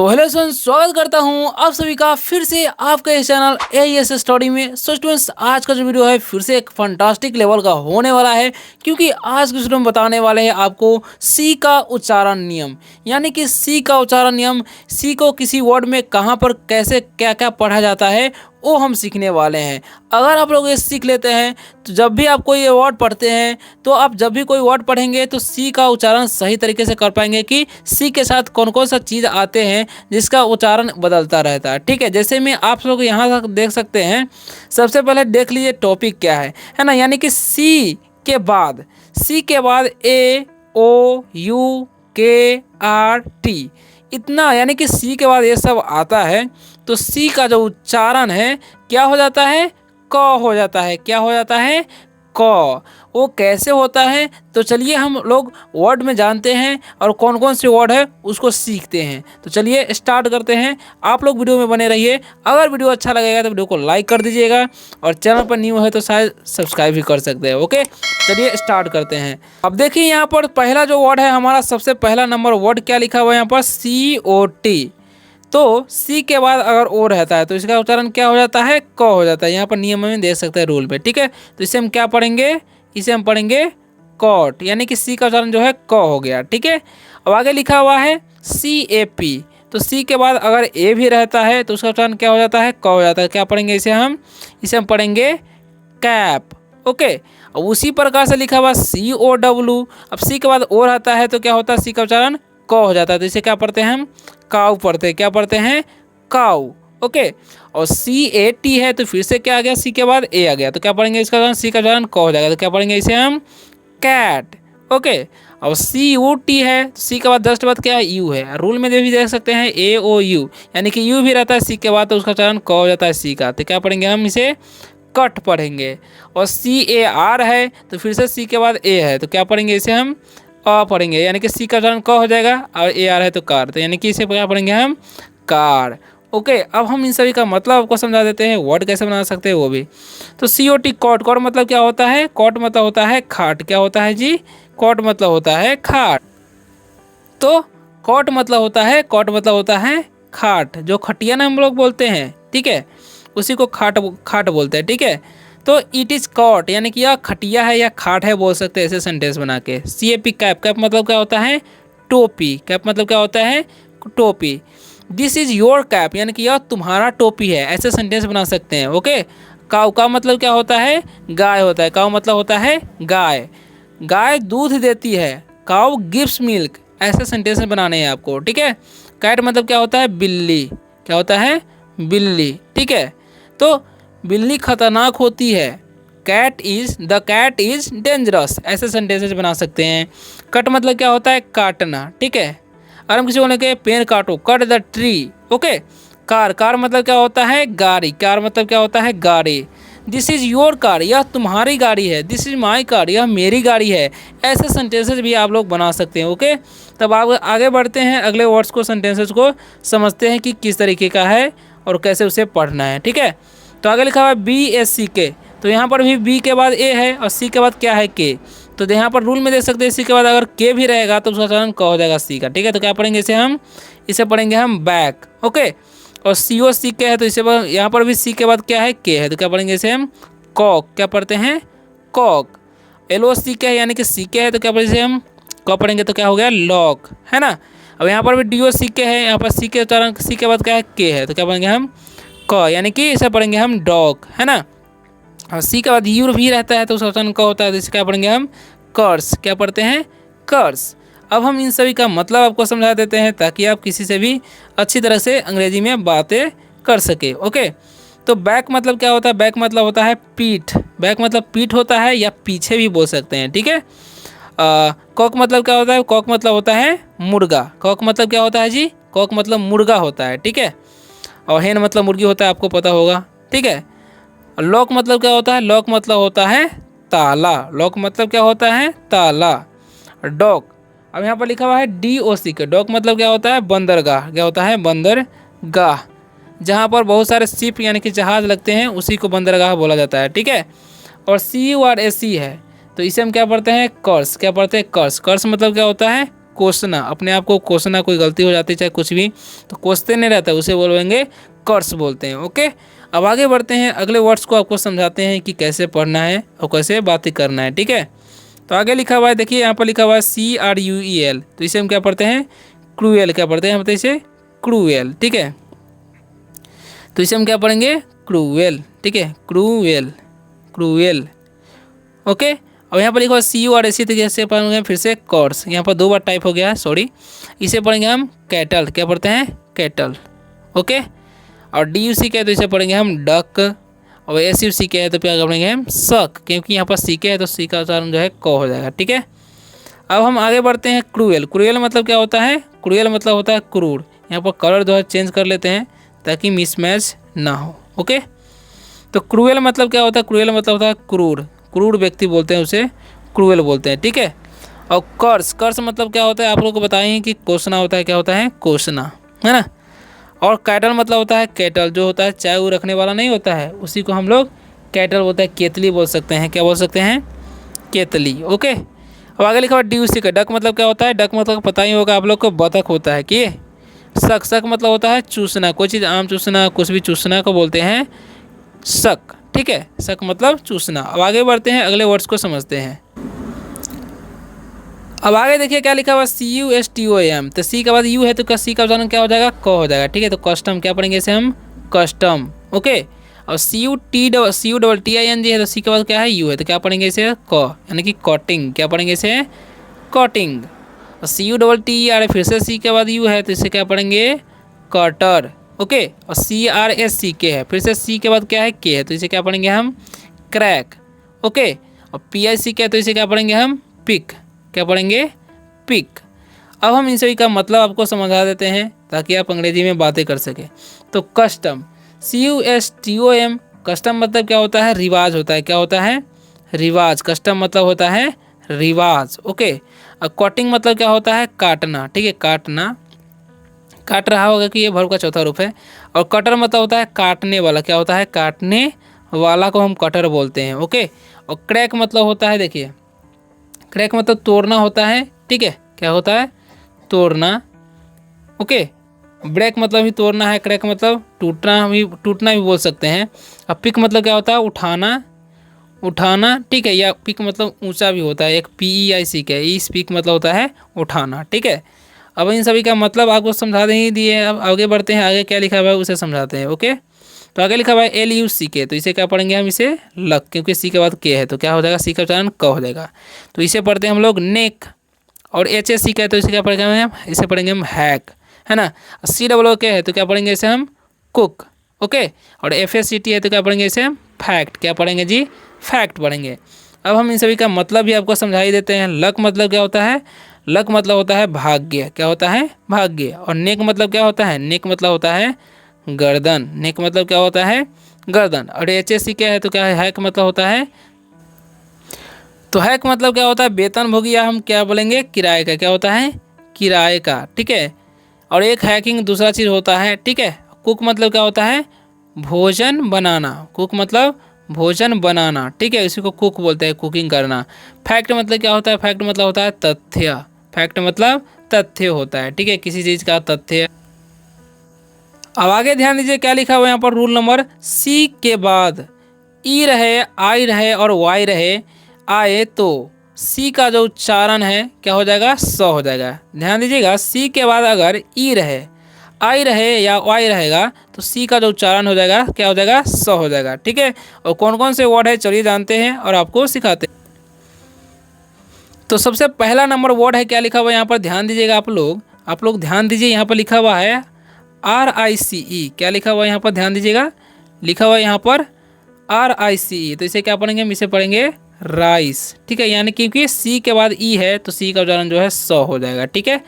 तो hello students, स्वागत करता हूं आप सभी का फिर से आपके इस चैनल एईएस स्टडी में। सो स्टूडेंट्स, आज का जो वीडियो है फिर से एक फंटास्टिक लेवल का होने वाला है, क्योंकि आज के वीडियो में बताने वाले हैं आपको सी का उच्चारण नियम। यानी कि सी का उच्चारण नियम, सी को किसी वर्ड में कहां पर कैसे क्या क्या पढ़ा जाता है वो हम सीखने वाले हैं। अगर आप लोग ये सीख लेते हैं तो जब भी आप कोई वर्ड पढ़ते हैं तो आप जब भी कोई वर्ड पढ़ेंगे तो सी का उच्चारण सही तरीके से कर पाएंगे कि सी के साथ कौन कौन सा चीज़ आते हैं जिसका उच्चारण बदलता रहता है। ठीक है, जैसे में आप लोग यहाँ तक देख सकते हैं। सबसे पहले देख लीजिए टॉपिक क्या है ना। यानी कि सी के बाद ए ओ यू के आर टी, इतना यानी कि सी के बाद ये सब आता है तो सी का जो उच्चारण है क्या हो जाता है, क हो जाता है। क्या हो जाता है, क। वो कैसे होता है तो चलिए हम लोग वर्ड में जानते हैं और कौन कौन से वर्ड है उसको सीखते हैं। तो चलिए स्टार्ट करते हैं। आप लोग वीडियो में बने रहिए। अगर वीडियो अच्छा लगेगा तो वीडियो को लाइक कर दीजिएगा और चैनल पर न्यू है तो शायद सब्सक्राइब भी कर सकते हैं। ओके, चलिए स्टार्ट करते हैं। अब देखिए यहाँ पर पहला जो वर्ड है हमारा, सबसे पहला नंबर वर्ड क्या लिखा हुआ है यहाँ पर, COT। तो सी के बाद अगर ओ रहता है तो इसका उच्चारण क्या हो जाता है, क हो जाता है। यहाँ पर नियम में देख सकते हैं रूल पे। ठीक है, तो इसे हम क्या पढ़ेंगे, इसे हम पढ़ेंगे कॉट, यानी कि सी का उच्चारण जो है क हो गया। ठीक है, अब आगे लिखा हुआ है CAP। तो सी के बाद अगर ए भी रहता है तो उसका उच्चारण क्या हो जाता है, क हो जाता है। क्या पढ़ेंगे इसे हम पढ़ेंगे कैप। ओके, अब उसी प्रकार से लिखा हुआ COW। अब सी के बाद ओ रहता है तो क्या होता है, सी का उच्चारण क हो जाता है। तो इसे क्या पढ़ते हैं हम, काऊ पढ़ते हैं। क्या पढ़ते हैं, काऊ। ओके, और CAT है तो फिर से क्या आ गया, सी के बाद ए आ गया तो क्या पढ़ेंगे, इसका उच्चारण सी का उच्चारण क हो जाएगा। तो क्या पढ़ेंगे इसे हम, कैट। ओके, अब COT है तो सी के बाद जस्ट बाद क्या है, यू है। रूल में भी देख सकते हैं AOU, यानी कि यू भी रहता है सी के बाद तो उसका उच्चारण क हो जाता है सी का। तो क्या पढ़ेंगे हम इसे, कट पढ़ेंगे। और CAR है तो फिर से सी के बाद ए है तो क्या पढ़ेंगे इसे हम पढ़ेंगे, यानी कि सी का उच्चारण क हो जाएगा और AR है तो कार, तो यानी कि इसे क्या पढ़ेंगे हम, कार। ओके, अब हम इन सभी का मतलब आपको समझा देते हैं, वर्ड कैसे बना सकते हैं वो भी। तो COT कॉट, कॉट मतलब क्या होता है, कॉट मतलब होता है खाट। क्या होता है जी, कॉट मतलब होता है खाट। तो कॉट मतलब होता है खाट, जो खटिया ना हम लोग बोलते हैं। ठीक है, उसी को खाट बोलते हैं। ठीक है, तो इट इज़ कॉट, यानी कि यह खटिया है या खाट है बोल सकते हैं ऐसे सेंटेंस बना के। CAP कैप, कैप मतलब क्या होता है, टोपी। कैप मतलब क्या होता है, टोपी। दिस इज योर कैप, यानी कि यह तुम्हारा टोपी है, ऐसे सेंटेंस बना सकते हैं। ओके, काऊ का मतलब क्या होता है, गाय होता है। काऊ मतलब होता है गाय, गाय दूध देती है। काऊ गिव्स मिल्क, ऐसे सेंटेंस बनाने हैं आपको। ठीक है, कैट मतलब क्या होता है, बिल्ली। क्या होता है, बिल्ली। ठीक है, तो बिल्ली खतरनाक होती है। द कैट इज डेंजरस, ऐसे सेंटेंसेस बना सकते हैं। कट मतलब क्या होता है, काटना। ठीक है, अगर हम किसी को लेके पेड़ काटो, cut the tree. Okay, car मतलब क्या होता है, गाड़ी। कार मतलब क्या होता है, गाड़ी। दिस इज योर कार, यह तुम्हारी गाड़ी है। दिस इज माई कार, यह मेरी गाड़ी है। ऐसे सेंटेंसेस भी आप लोग बना सकते हैं। ओके, तब आप आगे बढ़ते हैं, अगले वर्ड्स को, सेंटेंसेस को समझते हैं कि किस तरीके का है और कैसे उसे पढ़ना है। ठीक है, तो आगे लिखा हुआ है BACK। तो यहाँ पर भी बी के बाद ए है और सी के बाद क्या है, के। तो यहाँ पर रूल में देख सकते हैं सी के बाद अगर के भी रहेगा तो उसका उच्चारण क हो जाएगा सी का। ठीक है, तो क्या पढ़ेंगे इसे पढ़ेंगे हम बैक। ओके, और COCK है तो इसे यहाँ पर भी सी के बाद क्या है, के है तो क्या पढ़ेंगे इसे हम कॉक। क्या पढ़ते हैं, कॉक। LOCK है यानी कि CK है तो क्या पढ़ेंगे इसे हम क पढ़ेंगे तो क्या हो गया, लॉक, है ना। अब यहाँ पर भी DOCK है, यहाँ पर सी के उच्चारण सी के बाद क्या है, के है तो क्या पढ़ेंगे हम क, यानी कि इसे पढ़ेंगे हम डॉग, है ना। और सी के बाद यू भी रहता है तो उसका उच्चारण क होता है तो इसे क्या पढ़ेंगे हम, कर्स। क्या पढ़ते हैं, कर्स। अब हम इन सभी का मतलब आपको समझा देते हैं ताकि आप किसी से भी अच्छी तरह से अंग्रेजी में बातें कर सके। ओके, तो बैक मतलब क्या होता है, बैक मतलब होता है पीठ। बैक मतलब पीठ होता है या पीछे भी बोल सकते हैं। ठीक है, कॉक मतलब क्या होता है, कॉक मतलब होता है मुर्गा। कॉक मतलब क्या होता है जी, कॉक मतलब मुर्गा होता है। ठीक है, और हेन मतलब मुर्गी होता है, आपको पता होगा। ठीक है, लॉक मतलब क्या होता है, लॉक मतलब होता है ताला। लॉक मतलब क्या होता है, ताला। डॉग, अब यहाँ पर लिखा हुआ है DOC। डॉग मतलब क्या होता है, बंदरगाह। क्या होता है, बंदरगाह। जहाँ पर बहुत सारे शिप यानी कि जहाज लगते हैं उसी को बंदरगाह बोला जाता है। ठीक है, और CURAC है तो इसे हम क्या पढ़ते हैं, कर्स। क्या पढ़ते हैं, कर्स। कर्स मतलब क्या होता है, कोसना, अपने आप को कोसना, कोई गलती हो जाती है चाहे कुछ भी तो कोसते नहीं रहता, उसे बोलेंगे कर्स बोलते हैं। ओके, अब आगे बढ़ते हैं, अगले वर्ड्स को आपको समझाते हैं कि कैसे पढ़ना है और कैसे बातें करना है। ठीक है, तो आगे लिखा हुआ है, देखिए यहाँ पर लिखा हुआ है CRUEL, तो इसे हम क्या पढ़ते हैं? क्रूएल। क्या पढ़ते हैं हम? इसे क्रूएल। ठीक है, तो इसे हम क्या पढ़ेंगे? क्रूएल। ठीक है, क्रूएल, क्रूएल। ओके, अब यहाँ पर लिखा हुआ CURAC, तो कैसे पढ़ेंगे? फिर से कॉर्स, यहाँ पर 2 बार टाइप हो गया है, सॉरी। इसे पढ़ेंगे हम कैटल। क्या पढ़ते हैं? कैटल। ओके, और DUC है तो इसे पढ़ेंगे हम डक, और SUC है तो क्या पढ़ेंगे हम? सक, क्योंकि यहाँ पर सीके है तो सी का उच्चारण जो है क हो जाएगा। ठीक है, अब हम आगे बढ़ते हैं। क्रूएल, क्रूएल मतलब क्या होता है? क्रूएल मतलब होता है क्रूर। यहाँ पर कलर जो है चेंज कर लेते हैं ताकि मिसमैच ना हो। ओके, तो क्रूएल मतलब क्या होता है? क्रूएल मतलब होता है क्रूर, क्रूर व्यक्ति बोलते हैं उसे क्रूएल बोलते हैं। ठीक है, और कर्स, कर्स मतलब क्या होता है? आप लोगों को बताएं कि कोसना होता है। क्या होता है? कोसना, है ना। और कैटल मतलब होता है कैटल, जो होता है चाय वो रखने वाला नहीं होता है, उसी को हम लोग कैटल बोलते हैं, केतली बोल सकते हैं। क्या बोल सकते हैं? केतली। ओके, अब आगे लिखा हुआ DUC का डक मतलब क्या होता है? डक मतलब पता ही होगा आप लोग को, बतख होता है। कि शक, शक मतलब होता है चूसना, कोई चीज़ आम चूसना, कुछ भी चूसना को बोलते हैं शक। ठीक है, शक मतलब चूसना। अब आगे बढ़ते हैं, अगले वर्ड्स को समझते हैं। अब आगे देखिए क्या लिखा हुआ? CUSTOM, तो सी के बाद यू है तो सी का उच्चारण क्या हो जाएगा? क हो जाएगा। ठीक है, तो कस्टम क्या पढ़ेंगे इसे हम? कस्टम। ओके, और CUTING है तो सी के बाद क्या है? यू है तो क्या पढ़ेंगे इसे? क, यानी कि कटिंग। क्या पढ़ेंगे इसे? कटिंग। और CUTTER फिर से सी के बाद यू है तो इसे क्या पढ़ेंगे? कटर। ओके, और CRACK है, फिर से सी के बाद क्या है? के है, तो इसे क्या पढ़ेंगे हम? क्रैक। ओके, और PIC है तो इसे क्या पढ़ेंगे हम? पिक। क्या पढ़ेंगे? पिक। अब हम इन सभी का मतलब आपको समझा देते हैं ताकि आप अंग्रेजी में बातें कर सकें। तो कस्टम, CUSTOM, कस्टम मतलब क्या होता है? रिवाज होता है। क्या होता है? रिवाज। कस्टम मतलब होता है रिवाज। ओके, और कटिंग मतलब क्या होता है? काटना। ठीक है, काटना, काट रहा होगा कि ये वर्ब का चौथा रूप है। और कटर मतलब होता है काटने वाला। क्या होता है? काटने वाला को हम कटर बोलते हैं। ओके, और क्रैक मतलब होता है, देखिए क्रैक मतलब तोड़ना होता है। ठीक है, क्या होता है? तोड़ना। ओके, ब्रेक मतलब भी तोड़ना है, क्रैक मतलब टूटना भी बोल सकते हैं। अब पिक मतलब क्या होता है? उठाना, उठाना। ठीक है, या पिक मतलब ऊंचा भी होता है, एक PEIC का, इस पिक मतलब होता है उठाना। ठीक है, अब इन सभी का मतलब आपको समझा ही दिए। अब आगे बढ़ते हैं, आगे क्या लिखा हुआ है उसे समझाते हैं। ओके, तो आगे लिखा हुआ है LUCK, तो इसे क्या पढ़ेंगे हम? इसे लक, क्योंकि सी के बाद के है तो क्या हो जाएगा? सी का उच्चारण क हो जाएगा। तो इसे पढ़ते हैं हम लोग नेक। और HACK है तो इसे क्या पढ़ेंगे हम? इसे पढ़ेंगे हम हैक, है ना। COOK है तो क्या पढ़ेंगे इसे हम? कुक। ओके, और FACT है तो क्या पढ़ेंगे इसे हम? फैक्ट। क्या पढ़ेंगे जी? फैक्ट पढ़ेंगे। अब हम इन सभी का मतलब भी आपको समझा ही देते हैं। लक मतलब क्या होता है? लक मतलब होता है भाग्य। क्या होता है? भाग्य। और नेक मतलब क्या होता है? नेक मतलब होता है गर्दन। नेक मतलब क्या होता है? गर्दन। और HAC क्या है तो क्या है? हैक मतलब होता है, तो हैक मतलब क्या होता है? वेतन भोगी, या हम क्या बोलेंगे? किराए का। क्या होता है? किराए का। ठीक है, और एक हैकिंग दूसरा चीज़ होता है। ठीक है, कुक मतलब क्या होता है? भोजन बनाना। कुक मतलब भोजन बनाना। ठीक है, इसी को कुक बोलते हैं, कुकिंग करना। फैक्ट मतलब क्या होता है? फैक्ट मतलब होता है तथ्य। फैक्ट मतलब तथ्य होता है। ठीक है, किसी चीज़ का तथ्य। अब आगे ध्यान दीजिए क्या लिखा हुआ है यहाँ पर? रूल नंबर C के बाद ई रहे, आई रहे और वाई रहे आए तो सी का जो उच्चारण है क्या हो जाएगा? स हो जाएगा। ध्यान दीजिएगा, सी के बाद अगर ई रहे, आई रहे या वाई रहेगा तो सी का जो उच्चारण हो जाएगा क्या हो जाएगा? स हो जाएगा। ठीक है, और कौन कौन से वर्ड है चलिए जानते हैं और आपको सिखाते हैं। तो सबसे पहला नंबर वर्ड है, क्या लिखा हुआ है यहाँ पर? ध्यान दीजिएगा आप लोग ध्यान दीजिए, यहाँ पर लिखा हुआ है RICE। क्या लिखा हुआ है यहाँ पर? ध्यान दीजिएगा, लिखा हुआ है यहाँ पर RICE, तो इसे क्या पढ़ेंगे हम? इसे पढ़ेंगे राइस। ठीक है, यानी क्योंकि सी के बाद ई है तो सी का उच्चारण जो है 100 हो जाएगा। ठीक है,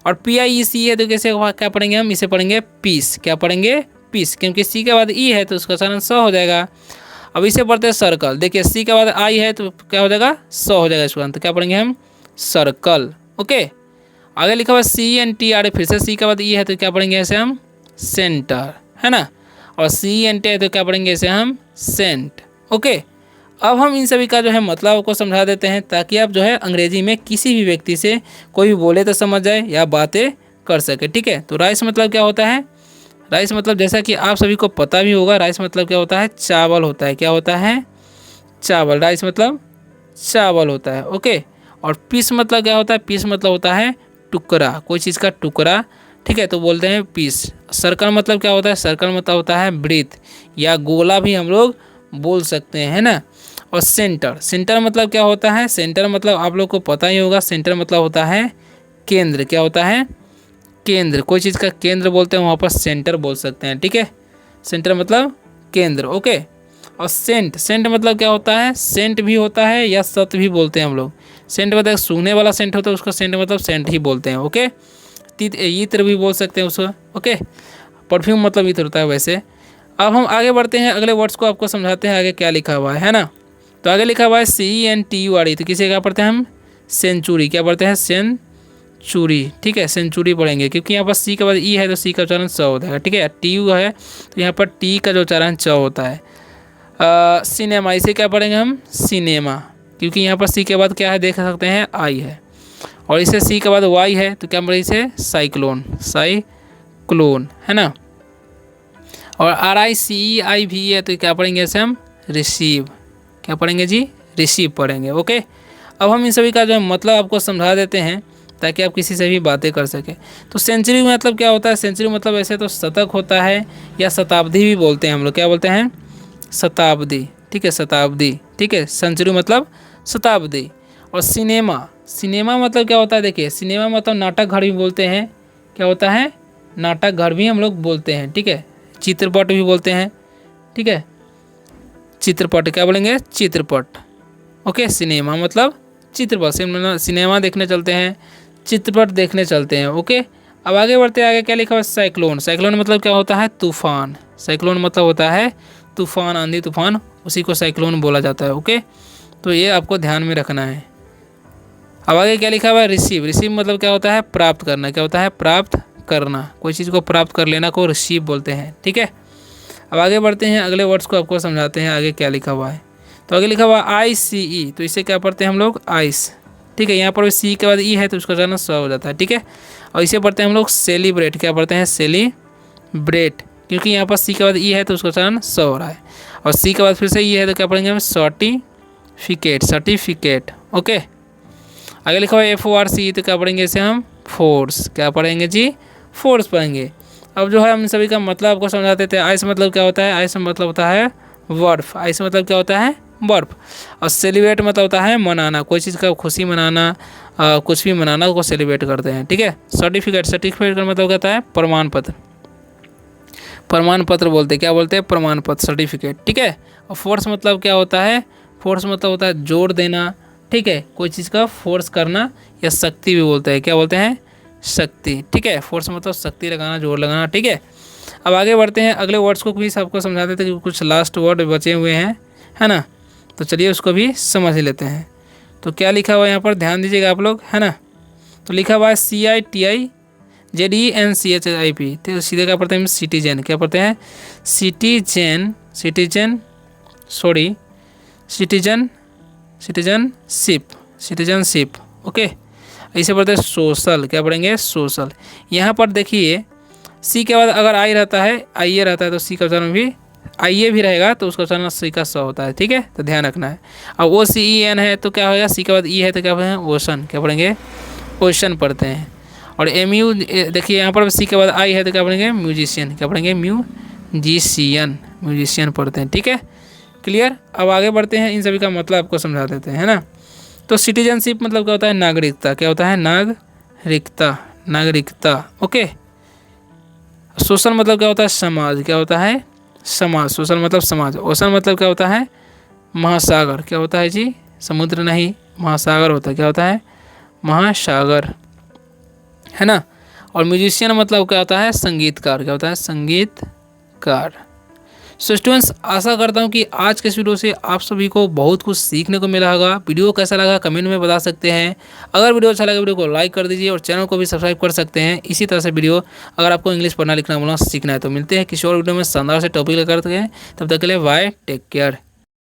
और PIEC है तो कैसे क्या पढ़ेंगे हम? इसे पढ़ेंगे पीस। क्या पढ़ेंगे? पीस, क्योंकि सी के बाद ई है तो उसका उच्चारण 100 हो जाएगा। अब इसे पढ़ते हैं सर्कल। देखिए सी के बाद आई है तो क्या हो जाएगा? 100 हो जाएगा इसका, तो क्या पढ़ेंगे हम? सर्कल। ओके, आगे लिखा हुआ CNTR, फिर से सी के बाद ई है तो क्या पढ़ेंगे इसे हम? सेंटर, है ना। और CENT है तो क्या पढ़ेंगे इसे हम? सेंट। ओके, अब हम इन सभी का जो है मतलब आपको समझा देते हैं, ताकि आप जो है अंग्रेजी में किसी भी व्यक्ति से कोई भी बोले तो समझ जाए या बातें कर सके। ठीक है, तो राइस मतलब क्या होता है? राइस मतलब जैसा कि आप सभी को पता भी होगा, राइस मतलब क्या होता है? चावल होता है। क्या होता है? चावल। राइस मतलब चावल होता है। ओके, और पीस मतलब क्या होता है? पीस मतलब होता है टुकड़ा, कोई चीज़ का टुकड़ा। ठीक है, तो बोलते हैं पीस। सर्कल मतलब क्या होता है? सर्कल मतलब होता है वृत्त या गोला भी हम लोग बोल सकते हैं, है ना। और सेंटर, सेंटर मतलब क्या होता है? सेंटर मतलब आप लोग को पता ही होगा, सेंटर मतलब होता है केंद्र। क्या होता है? केंद्र। कोई चीज़ का केंद्र बोलते हैं, वहाँ पर सेंटर बोल सकते हैं। ठीक है, सेंटर मतलब केंद्र। ओके, और सेंट, सेंट मतलब क्या होता है? सेंट भी होता है या सत भी बोलते हैं हम लोग। सेंट मतलब सूंघने वाला सेंट होता है, उसका सेंट मतलब सेंट ही बोलते हैं। ओके, इत्र भी बोल सकते हैं उसको। ओके, परफ्यूम मतलब इत्र होता है वैसे। अब हम आगे बढ़ते हैं, अगले वर्ड्स को आपको समझाते हैं आगे क्या लिखा हुआ है ना। तो आगे लिखा हुआ है CENTURE, तो किसे क्या पढ़ते हैं हम? सेंचुरी। क्या पढ़ते हैं? सेंचुरी। ठीक है, सेंचुरी पढ़ेंगे, क्योंकि यहाँ पर सी के बाद ई है तो सी का उच्चारण स होता है। ठीक है, TU है तो यहाँ पर टी का जो उच्चारण च होता है। सिनेमा, इसे क्या पढ़ेंगे हम? सिनेमा, क्योंकि यहाँ पर सी के बाद क्या है देख सकते हैं? आई है, और इसे सी के बाद वाई है तो क्या पढ़ेंगे इसे? साइक्लोन, साइक्लोन, है ना। और RICEIV है तो क्या पढ़ेंगे इसे हम? रिसीव। क्या पढ़ेंगे जी? रिसीव पढ़ेंगे। ओके, अब हम इन सभी का जो है मतलब आपको समझा देते हैं, ताकि आप किसी से भी बातें कर सकें। तो सेंचुरी मतलब क्या होता है? सेंचुरी मतलब ऐसे तो शतक होता है, या शताब्दी भी बोलते हैं हम लोग। क्या बोलते हैं? शताब्दी। ठीक है, शताब्दी। ठीक है, सेंचुरी मतलब शताब्दी। और सिनेमा, सिनेमा मतलब क्या होता है? देखिए, सिनेमा मतलब नाटक घर भी बोलते हैं। क्या होता है? नाटक घर भी हम लोग बोलते हैं। ठीक है, चित्रपट भी बोलते हैं। ठीक है, चित्रपट क्या बोलेंगे? चित्रपट। ओके, सिनेमा मतलब चित्रपट, सिनेमा देखने चलते हैं, चित्रपट देखने चलते हैं। ओके, अब आगे बढ़ते हैं, आगे क्या लिखा हुआ है? साइक्लोन। साइक्लोन मतलब क्या होता है? तूफान। साइक्लोन मतलब होता है तूफान, आंधी तूफान, उसी को साइक्लोन बोला जाता है। ओके, तो ये आपको ध्यान में रखना है। अब आगे क्या लिखा हुआ है? रिसीव। रिसीव मतलब क्या होता है? प्राप्त करना। क्या होता है? प्राप्त करना, कोई चीज़ को प्राप्त कर लेना को रिसीव बोलते हैं। ठीक है, अब आगे बढ़ते हैं, अगले वर्ड्स को आपको समझाते हैं आगे क्या लिखा हुआ है। तो आगे लिखा हुआ ICE, तो इसे क्या पढ़ते हैं हम लोग? आइस। ठीक है, यहाँ पर सी के बाद ई है तो उसका जाना स हो जाता है। ठीक है, और इसे पढ़ते हैं हम लोग सेलिब्रेट। क्या पढ़ते हैं? सेलिब्रेट, क्योंकि यहाँ पर सी के बाद ई है तो उसका उच्चारण स हो रहा है, और सी के बाद फिर से ई है तो क्या पढ़ेंगे हम? Certificate, certificate. ओके, आगे लिखा हुआ है FORCE, तो क्या पढ़ेंगे इसे हम? फोर्स। क्या पढ़ेंगे जी? फोर्स पढ़ेंगे। अब जो है हम सभी का मतलब आपको समझा देते हैं। आइस मतलब क्या होता है? आइस मतलब होता है बर्फ। आइस मतलब क्या होता है? बर्फ। और सेलिब्रेट मतलब होता है मनाना, कोई चीज़ का खुशी मनाना, कुछ भी मनाना को सेलिब्रेट करते हैं। ठीक है, सर्टिफिकेट, सर्टिफिकेट का मतलब क्या होता है? प्रमाण पत्र। प्रमाण पत्र बोलते हैं। क्या बोलते हैं? प्रमाण पत्र, सर्टिफिकेट। ठीक है, और फोर्स मतलब क्या होता है? फोर्स मतलब होता है जोर देना। ठीक है, कोई चीज़ का फोर्स करना, या शक्ति भी बोलते हैं। क्या बोलते हैं? शक्ति। ठीक है, फोर्स मतलब शक्ति लगाना, जोर लगाना। ठीक है, अब आगे बढ़ते हैं, अगले वर्ड्स को भी सबको समझा देते हैं, कुछ लास्ट वर्ड बचे हुए हैं, है ना। तो चलिए उसको भी समझ लेते हैं। तो क्या लिखा हुआ है यहाँ पर? ध्यान दीजिएगा आप लोग, है ना। तो लिखा हुआ है CITIZENCHIP, तो सीधे क्या पढ़ते हैं? सिटीजन। क्या पढ़ते हैं? Citizen, citizen, sorry, citizen, citizenship, citizenship. Okay, इसे पढ़ते हैं सोशल। क्या पढ़ेंगे? सोशल। यहाँ पर देखिए, सी के बाद अगर आई रहता है, आइए रहता है, तो सी का उच्चारण भी आइए भी रहेगा तो उसका उच्चारण सी का स होता है। ठीक है, तो ध्यान रखना है। अब OCEN है तो क्या होगा? सी के बाद ई है तो क्या पढ़ेंगे? ओशन। क्या पढ़ेंगे? ओशन पढ़ते हैं। और MU देखिए, यहाँ पर सी के बाद आई है तो क्या पढ़ेंगे? म्यूजिशियन। क्या पढ़ेंगे? म्यूजिशियन, म्यूजिशियन पढ़ते हैं। ठीक है, क्लियर। अब आगे बढ़ते हैं, इन सभी का मतलब आपको समझा देते हैं, है ना। तो सिटीजनशिप मतलब क्या होता है? नागरिकता। क्या होता है? नागरिकता, नागरिकता। ओके, सोशल मतलब क्या होता है? समाज। क्या होता है? समाज। सोशल मतलब समाज। ओशन मतलब क्या होता है? महासागर। क्या होता है जी? समुद्र नहीं, महासागर होता है। क्या होता है? महासागर, है ना। और म्यूजिशियन मतलब क्या होता है? संगीतकार। क्या होता है? संगीतकार। सो स्टूडेंट्स, आशा करता हूँ कि आज के इस वीडियो से आप सभी को बहुत कुछ सीखने को मिला होगा। वीडियो कैसा लगा कमेंट में बता सकते हैं। अगर वीडियो अच्छा लगा वीडियो को लाइक कर दीजिए, और चैनल को भी सब्सक्राइब कर सकते हैं। इसी तरह से वीडियो अगर आपको इंग्लिश पढ़ना लिखना बोलना सीखना है तो मिलते हैं किसी और वीडियो में शानदार से टॉपिक लेकर के। तब तक के लिए बाय, टेक केयर।